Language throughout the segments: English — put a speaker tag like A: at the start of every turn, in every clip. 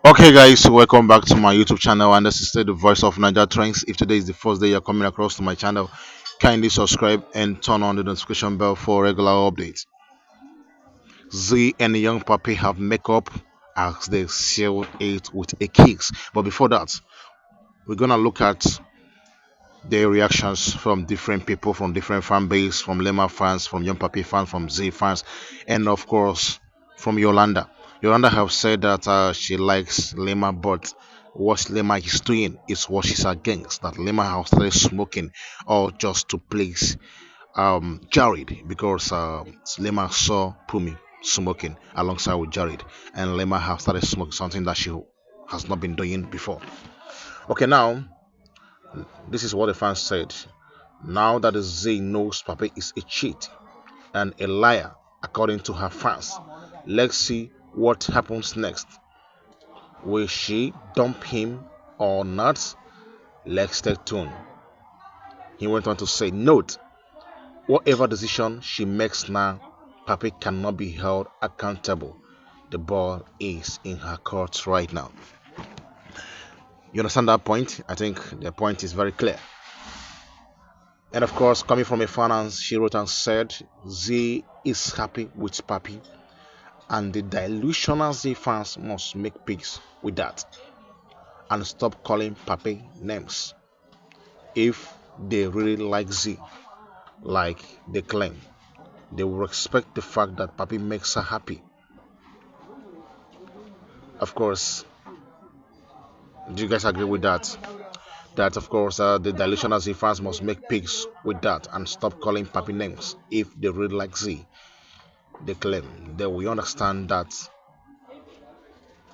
A: Okay, guys, welcome back to my YouTube channel, and this is still the voice of Niger Trends. If today is the first day you're coming across to my channel, kindly subscribe and turn on the notification bell for regular updates. Zee and Young Pappi have makeup as they seal it with a kiss. But before that, we're gonna look at the reactions from different people, from different fan base, from Lema fans, from Young Pappi fans, from Zee fans, and of course from Yolanda. Yolanda have said that she likes Lema, but what Lema is doing is what she's against. That Lema has started smoking, or just to please Jared, because Lema saw Pumi smoking alongside with Jared, and Lema have started smoking something that she has not been doing before. Okay, now this is what the fans said. Now that the Z knows Papa is a cheat and a liar, according to her fans, let's see what happens next. Will she dump him or not? Let's stay tuned. He went on to say, note, whatever decision she makes now, Papi cannot be held accountable. The ball is in her court right now. You understand that point? I think the point is very clear. And of course, coming from a finance, she wrote and said, Z is happy with Papi, and the delusional Z fans must make peace with that and stop calling Papi names. If they really like Z, like they claim, they will respect the fact that Papi makes her happy. Of course, do you guys agree with that? That of course the delusional Z fans must make peace with that and stop calling Papi names if they really like Z. They claim they will understand that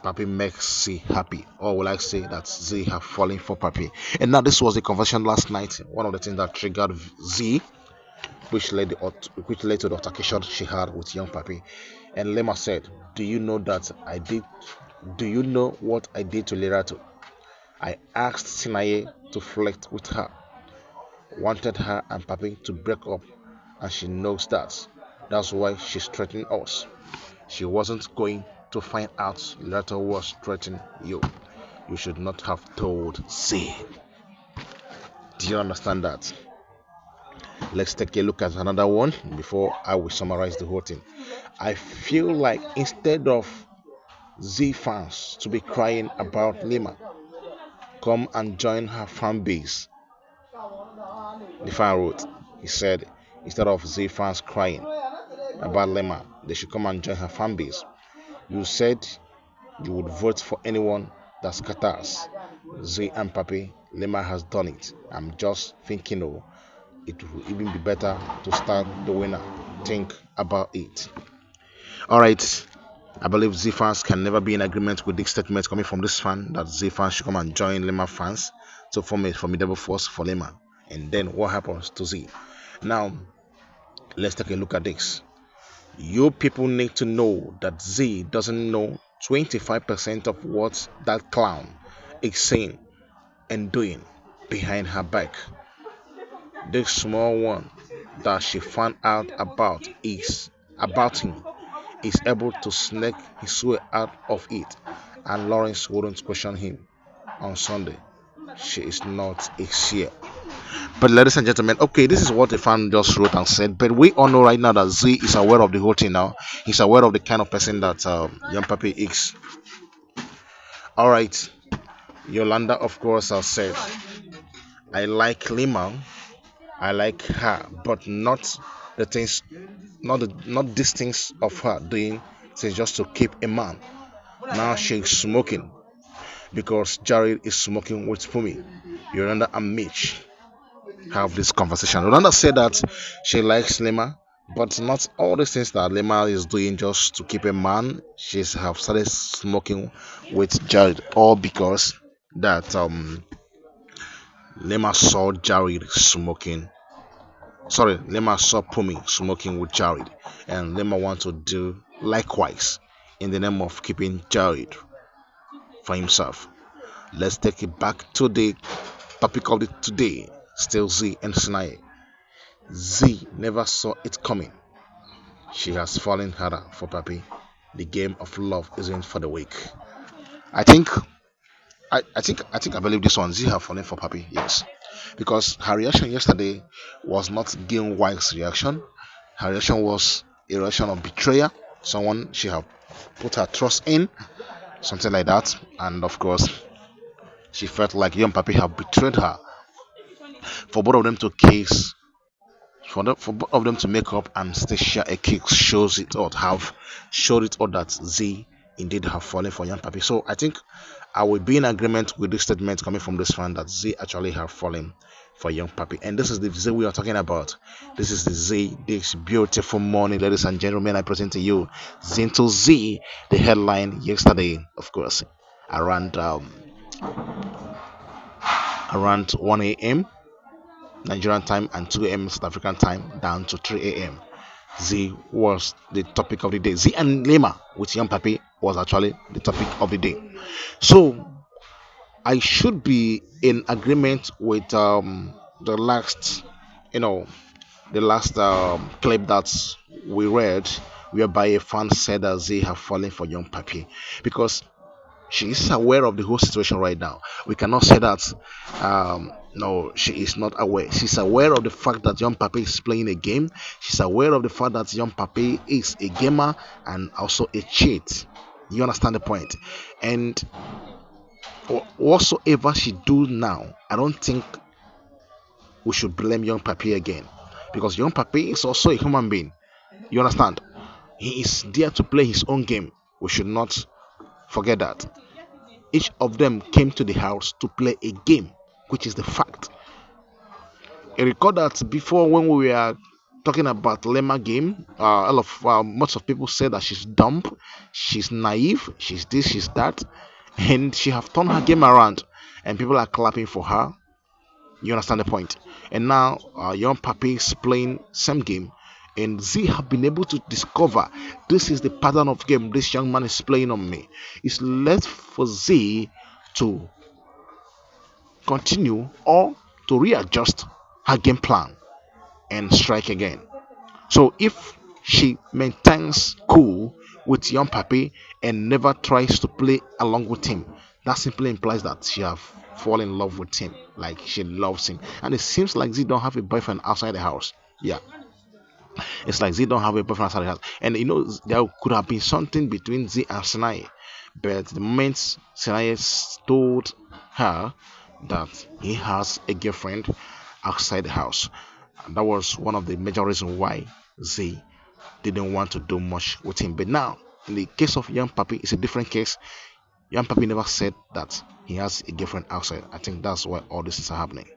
A: Papi makes Z happy, or will I say that Z have fallen for Papi? And now this was the conversation last night. One of the things that triggered Z, which led to the altercation she had with young Papi. And Lema said, "Do you know that I did? Do you know what I did to Lerato? I asked Sinaye to flirt with her, wanted her and Papi to break up, and she knows that. That's why she's threatening us. She wasn't going to find out Lerato was threatening you. You should not have told Z." Do you understand that? Let's take a look at another one before I will summarize the whole thing. I feel like instead of Z fans to be crying about Lima, come and join her fan base. The fan wrote, he said, instead of Z fans crying about Lima, they should come and join her fan base. You said you would vote for anyone that scatters. Z and Papi, Lima has done it. I'm just thinking, oh, it would even be better to start the winner. Think about it. All right. I believe Z fans can never be in agreement with this statement coming from this fan that Z fans should come and join Lima fans to form a formidable force for Lima. And then what happens to Z? Now, let's take a look at this. You people need to know that Z doesn't know 25% of what that clown is saying and doing behind her back. This small one that she found out about him is able to snake his way out of it, and Lawrence wouldn't question him on Sunday. She is not a seer. But ladies and gentlemen, okay, this is what the fan just wrote and said. But we all know right now that Z is aware of the whole thing now. He's aware of the kind of person that Young Papi is. All right, Yolanda, of course, has said, I like Lima, I like her, but not the things, not these things of her doing things just to keep a man. Now she's smoking because Jared is smoking with Pumi. Yolanda and Mitch have this conversation. Yolanda said that she likes Lima, but not all the things that Lima is doing just to keep a man. She's have started smoking with Jared, all because that Lima saw Jared smoking. Sorry, Lima saw Pumi smoking with Jared, and Lima want to do likewise in the name of keeping Jared for himself. Let's take it back to the topic of the today. Still Z and Sinai. Z never saw it coming. She has fallen harder for Papi. The game of love isn't for the weak. I think I believe this one. Zee have fallen for Papi, yes, because her reaction yesterday was not Gillian White's reaction. Her reaction was a reaction of betrayal. Someone she have put her trust in, something like that, and of course she felt like young Papi have betrayed her. For both of them to case, for both of them to make up and still share a kick shows it out have showed it out that Z indeed have fallen for young Papi. So I think I will be in agreement with this statement coming from this fan that Z actually have fallen for young Papi. And this is the Z we are talking about. This is the Z this beautiful morning, ladies and gentlemen. I present to you Zinto Z, the headline yesterday, of course, around around 1 a.m. Nigerian time and 2 a.m. South African time down to 3 a.m. Z was the topic of the day. Z and Lema with Young Papi was actually the topic of the day. So I should be in agreement with the last, you know, the last clip that we read, whereby a fan said that Z have fallen for Young Papi because she is aware of the whole situation right now. We cannot say that no, she is not aware. She's aware of the fact that Young Papi is playing a game. She's aware of the fact that Young Papi is a gamer and also a cheat. You understand the point? And whatsoever she do now, I don't think we should blame Young Papi again, because Young Papi is also a human being. You understand? He is there to play his own game. We should not forget that. Each of them came to the house to play a game, which is the fact. I recall that before when we were talking about Lemma game, all of most of people said that she's dumb, she's naive, she's this, she's that, and she have turned her game around, and people are clapping for her. You understand the point? And now young Papi is playing same game, and Z have been able to discover this is the pattern of game this young man is playing on me. It's left for Z to continue or to readjust her game plan and strike again. So if she maintains cool with young Papi and never tries to play along with him, that simply implies that she have fallen in love with him, like she loves him. And it seems like Z don't have a boyfriend outside the house. Yeah, it's like Z don't have a boyfriend outside the house. And you know, there could have been something between Z and Sinai. But the moment Sinai told her that he has a girlfriend outside the house, and that was one of the major reasons why Z didn't want to do much with him. But now, in the case of Young Papi, it's a different case. Young Papi never said that he has a girlfriend outside. I think that's why all this is happening.